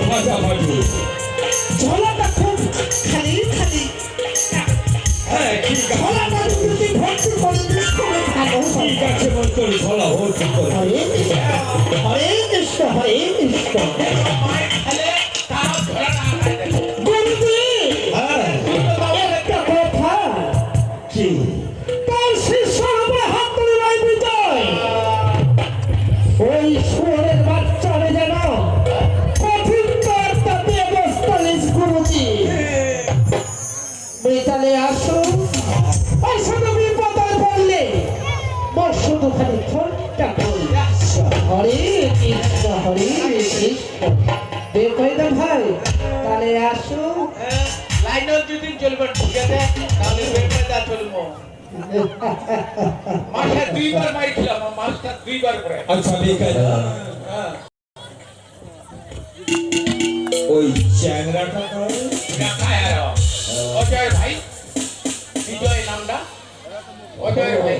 ভাজা ভাজু ঝোলাটা খুব খালি খালি হ্যাঁ ঠিক আছে ঝোলাটা যদি ভর্তি করে দিস খুবই ভালো হয়। ঠিক আছে মন্ত্রী ঝোলা ভর্তি করে হরে কৃষ্ণ হরে কৃষ্ণ হরে কৃষ্ণ। বন্ধু, হ্যাঁ একটা কথা, কি তার শিষ্য আমরা হাত ধরে নাই বিজয়। ওই শুয়োরের বাচ্চারে যেন কঠিন একটা ব্যবস্থা নিস গুরুজি। বেতালে আসো, ওই শুধু বিপদে পড়লে মোর শুধু খালি ঠোঁটটা করি। হরে কৃষ্ণ হরে কৃষ্ণ। বেকয়দা ভাই তাহলে আসো। লাইনও যদি চলবে ঠিক আছে তাহলে বেরটা চলবো মাসে দুইবার মারি খেলাম মাসটা দুইবার করে আচ্ছা বেকার ওই চ্যাংরাটা কার দেখায় আর অজয় ভাই বিজয় নামটা অজয় ভাই